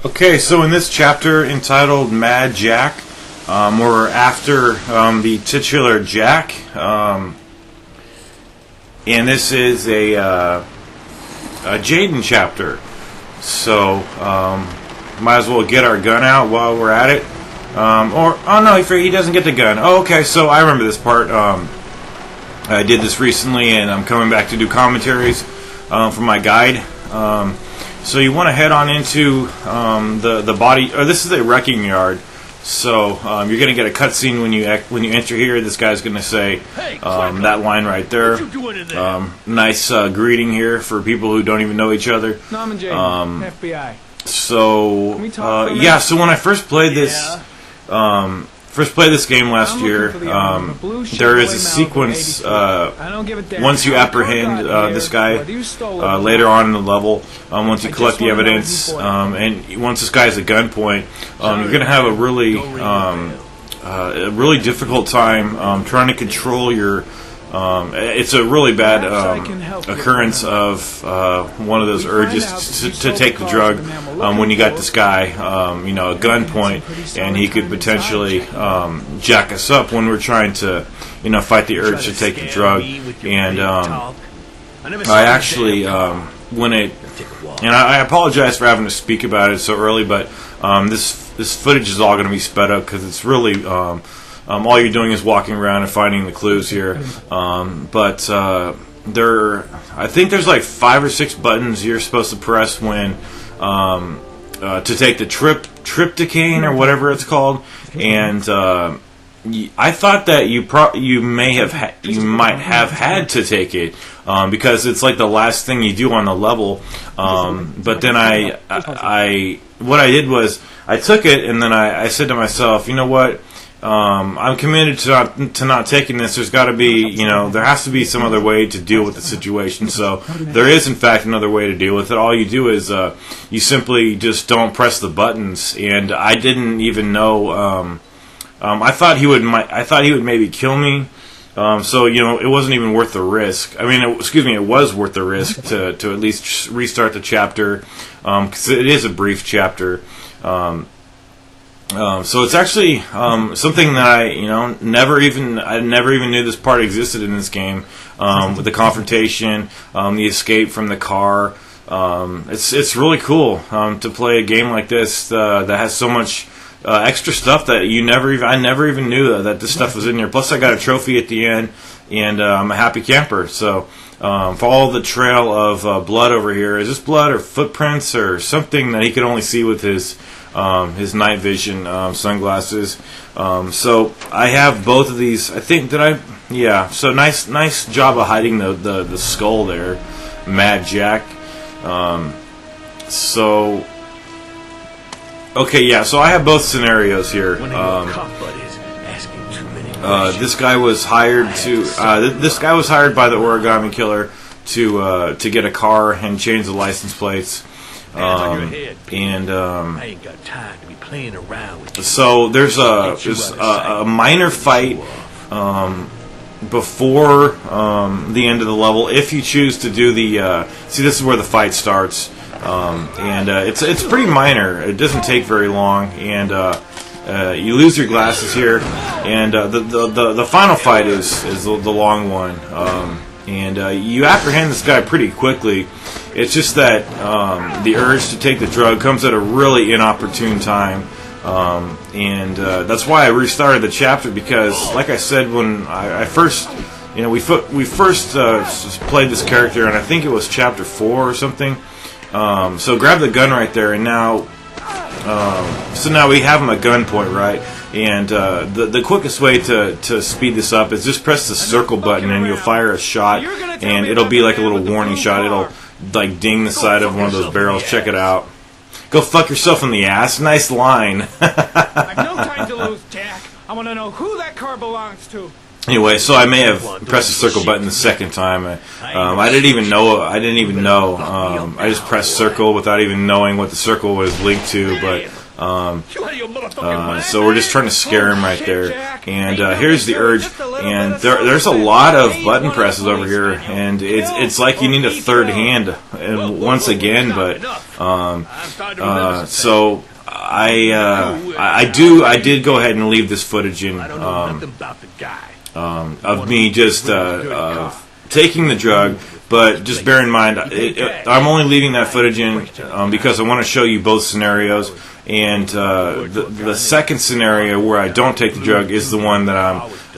Okay, so in this chapter entitled Mad Jack, we're after the titular Jack, and this is a Jaden chapter. So might as well get our gun out while we're at it. He doesn't get the gun. Oh, okay, so I remember this part. I did this recently, and I'm coming back to do commentaries for my guide. So you want to head on into the body. This is a wrecking yard. So you're going to get a cutscene when you enter here. This guy's going to say that line right there. Nice greeting here for people who don't even know each other. No, I'm Jaden, FBI. So So when I first played this. Played this game last year. There is a sequence once you apprehend this guy later on in the level. Once you collect the evidence, and once this guy is at gunpoint, you're going to have a really difficult time trying to control your. It's a really bad occurrence of one of those urges to take the drug when you got this guy, at gunpoint, and he could potentially jack us up when we're trying to, fight the urge to take the drug. And I actually, and I apologize for having to speak about it so early, but this footage is all going to be sped up because it's really. All you're doing is walking around and finding the clues here. I think there's like 5 or 6 buttons you're supposed to press when to take the tryptocane or whatever it's called. And I thought that you might have had to take it because it's like the last thing you do on the level. But then what I did was I took it and then I said to myself, you know what? I'm committed to not taking this. There's got to be, there has to be some other way to deal with the situation. So there is, in fact, another way to deal with it. All you do is you simply just don't press the buttons. And I didn't even know. I thought he would maybe kill me. So it wasn't even worth the risk. I mean, it was worth the risk to at least restart the chapter because it is a brief chapter. So it's actually something that I never even knew this part existed in this game. With the confrontation, the escape from the car, it's really cool to play a game like this that has so much extra stuff that I never even knew that this stuff was in there. Plus, I got a trophy at the end, and I'm a happy camper. So follow the trail of blood over here. Is this blood or footprints or something that he could only see with his night vision sunglasses. So I have both of these. I think So nice job of hiding the skull there, Mad Jack. So I have both scenarios here. This guy was hired by the origami killer to get a car and change the license plates. I ain't got time to be playing around with you. So there's a minor fight before the end of the level if you choose to do the. This is where the fight starts, and it's pretty minor. It doesn't take very long, and you lose your glasses here, and the final fight is the long one, and you apprehend this guy pretty quickly. It's just that the urge to take the drug comes at a really inopportune time, and that's why I restarted the chapter because, like I said, when I first, we first played this character, and I think it was chapter 4 or something. So grab the gun right there, and now we have him at gunpoint, right? And the quickest way to speed this up is just press the circle button, and you'll fire a shot, and it'll be like a little warning shot. It'll like ding the side of one of those barrels. Check it out. Go fuck yourself in the ass. Nice line. I've no time to lose, Jack. I want to know who that car belongs to. Anyway, so I may have pressed the circle button the second time. I didn't even know. I just pressed circle without even knowing what the circle was linked to. But so we're just trying to scare him right there. And here's the urge, and there's a lot of button presses over here, and it's like you need a third hand, and once again, but so I did go ahead and leave this footage in of me just taking the drug. But just bear in mind, I'm only leaving that footage in because I want to show you both scenarios. And the second scenario where I don't take the drug is the one that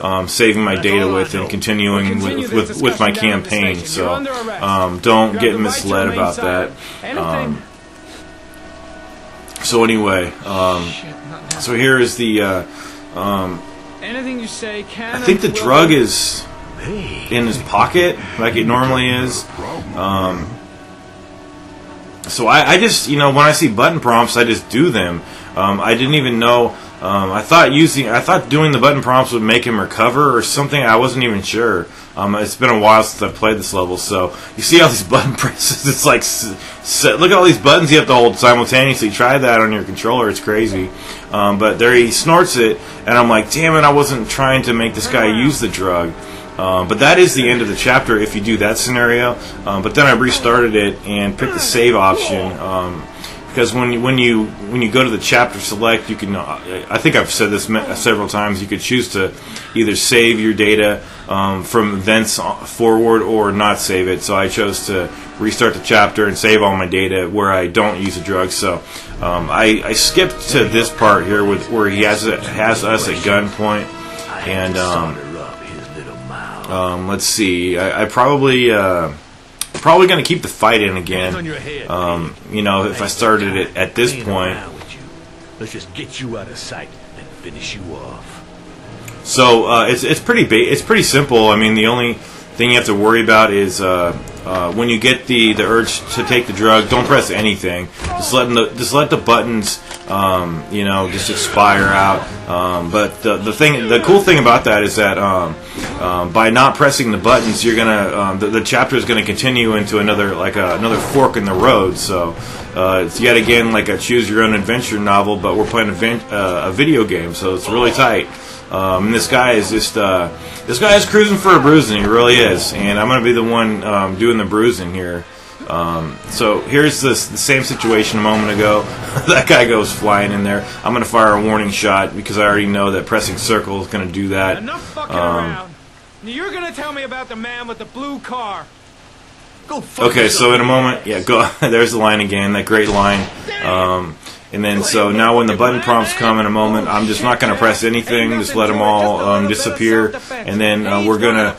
I'm saving my data with and continuing with my campaign. So don't get misled about that. So anyway, so here is the. Anything you say can. I think the drug is in his pocket, like it normally is. So I just, when I see button prompts, I just do them. I didn't even know. I thought doing the button prompts would make him recover or something. I wasn't even sure. It's been a while since I played this level, so you see all these button presses. It's like, look at all these buttons you have to hold simultaneously. Try that on your controller. It's crazy. But there he snorts it, and I'm like, damn it, I wasn't trying to make this guy use the drug. But that is the end of the chapter if you do that scenario. But then I restarted it and picked the save option because when you go to the chapter select, you can. I think I've said this several times. You could choose to either save your data from events forward or not save it. So I chose to restart the chapter and save all my data where I don't use the drug. So I skipped to this part here where he has us at gunpoint and. Let's see. I probably going to keep the fight in again. If I started it at this point. Let's just get you out of sight and finish you off. So it's pretty simple. I mean, the only thing you have to worry about is when you get the urge to take the drug, don't press anything. Just let the buttons just expire out. But the cool thing about that is that by not pressing the buttons, you're gonna the chapter is gonna continue into another fork in the road. So it's yet again like a choose your own adventure novel, but we're playing a video game, so it's really tight. And this guy is cruising for a bruising. He really is, and I'm gonna be the one doing the bruising here. So here's the same situation a moment ago. That guy goes flying in there. I'm going to fire a warning shot because I already know that pressing circle is going to do that. Enough fucking around. You're going to tell me about the man with the blue car. Okay, so in a moment, go. There's the line again, that great line. And then so now when the button prompts come in a moment, I'm just not going to press anything. Just let them all disappear, and then we're gonna.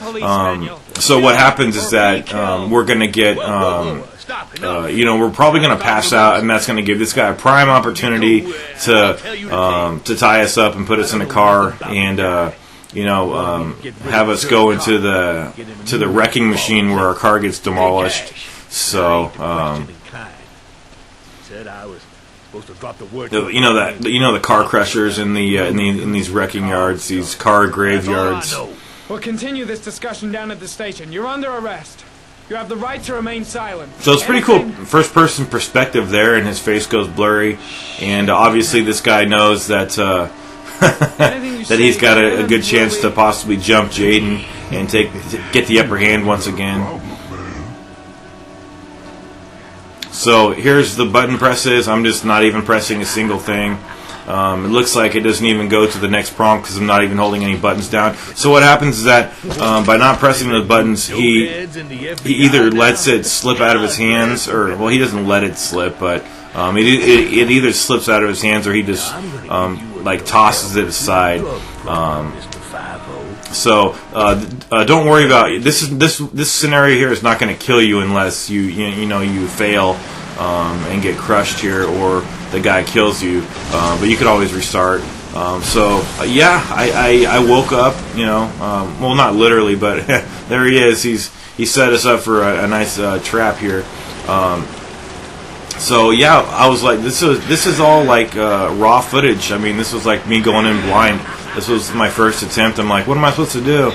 So what happens is that we're gonna get. We're probably gonna pass out, and that's gonna give this guy a prime opportunity to tie us up and put us in a car and. Have us go into the wrecking machine where our car gets demolished. So. The car crushers in these wrecking yards, these car graveyards. We'll continue this discussion down at the station. You're under arrest. You have the right to remain silent. So it's pretty cool first-person perspective there, and his face goes blurry, and obviously this guy knows that that he's got a good chance to possibly jump Jaden and get the upper hand once again. So here's the button presses. I'm just not even pressing a single thing. It looks like it doesn't even go to the next prompt because I'm not even holding any buttons down. So what happens is that by not pressing the buttons, he either lets it slip out of his hands, or well, he doesn't let it slip, but it either slips out of his hands or he just tosses it aside. So don't worry about it. This scenario here is not going to kill you unless you fail and get crushed here, or the guy kills you. But you could always restart. I woke up. Well, not literally, but there he is. He set us up for a nice trap here. I was like, this is all like raw footage. I mean, this was like me going in blind. This was my first attempt. I'm like, what am I supposed to do?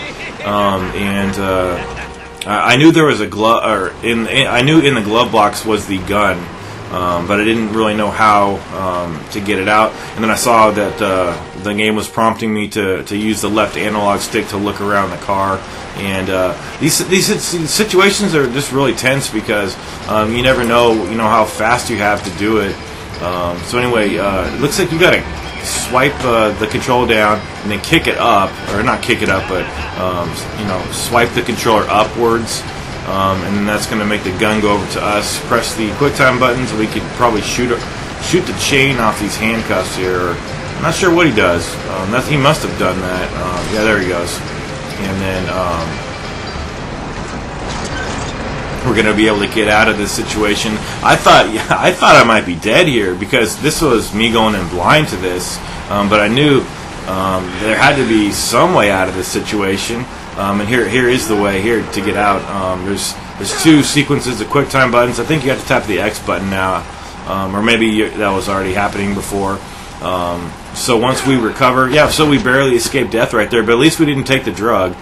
I knew there was a glove, I knew in the glove box was the gun. but I didn't really know how to get it out. And then I saw that the game was prompting me to use the left analog stick to look around the car. And these situations are just really tense because you never know, how fast you have to do it. So anyway, it looks like you got to swipe the control down and then kick it up, or not kick it up, but swipe the controller upwards, and then that's going to make the gun go over to us. Press the QuickTime button so we could probably shoot the chain off these handcuffs here. I'm not sure what he does. He must have done that. Yeah, there he goes. And then we're going to be able to get out of this situation. I thought I might be dead here because this was me going in blind to this, but I knew there had to be some way out of this situation. And here is the way here to get out. There's two sequences of QuickTime buttons. I think you have to tap the X button now, or maybe that was already happening before. So once we recover, so we barely escaped death right there, but at least we didn't take the drug.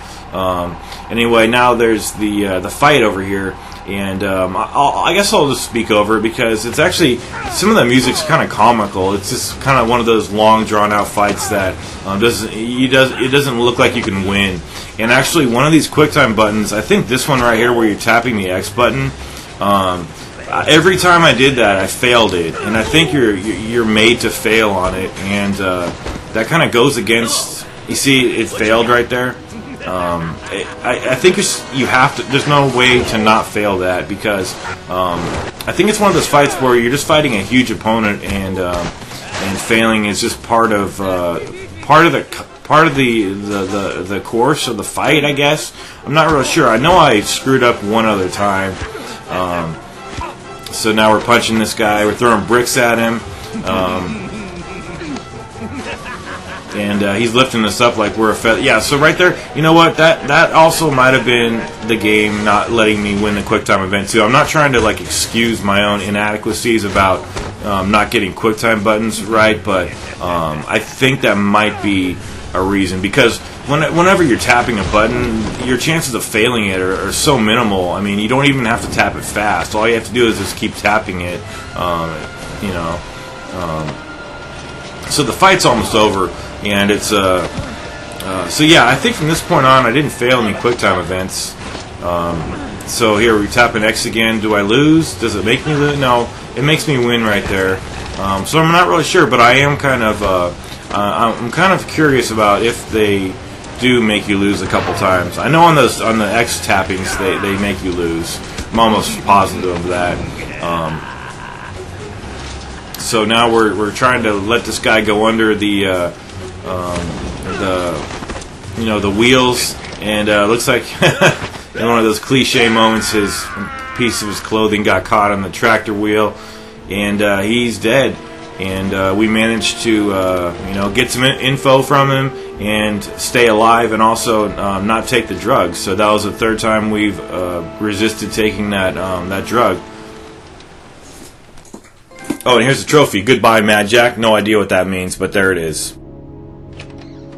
Anyway, now there's the fight over here, and I guess I'll just speak over it because it's actually, some of the music's kind of comical. It's just kind of one of those long, drawn-out fights that it doesn't look like you can win. And actually, one of these QuickTime buttons, I think this one right here where you're tapping the X button, every time I did that, I failed it, and I think you're made to fail on it, and that kind of goes against. You see, it failed right there. I think you have to. There's no way to not fail that because I think it's one of those fights where you're just fighting a huge opponent, and failing is just part of the course of the fight, I guess. I'm not real sure. I know I screwed up one other time. So now we're punching this guy. We're throwing bricks at him. And he's lifting us up like we're a feather. Yeah, so right there, you know what? That also might have been the game not letting me win the QuickTime event, too. I'm not trying to, excuse my own inadequacies about not getting QuickTime buttons right, but I think that might be a reason. Because whenever you're tapping a button, your chances of failing it are so minimal. I mean, you don't even have to tap it fast. All you have to do is just keep tapping it, So the fight's almost over. And it's so yeah, I think from this point on I didn't fail any QuickTime events. So here we're tapping X again. Do I lose? Does it make me lose? No, it makes me win right there. So I'm not really sure, but I am kind of I'm kind of curious about if they do make you lose a couple times. I know on the X tappings they make you lose. I'm almost positive of that. So now we're trying to let this guy go under the wheels, and looks like in one of those cliche moments, his piece of his clothing got caught on the tractor wheel, and he's dead. And we managed to get some info from him and stay alive, and also not take the drugs. So that was the third time we've resisted taking that drug. Oh, and here's the trophy. Goodbye, Mad Jack. No idea what that means, but there it is.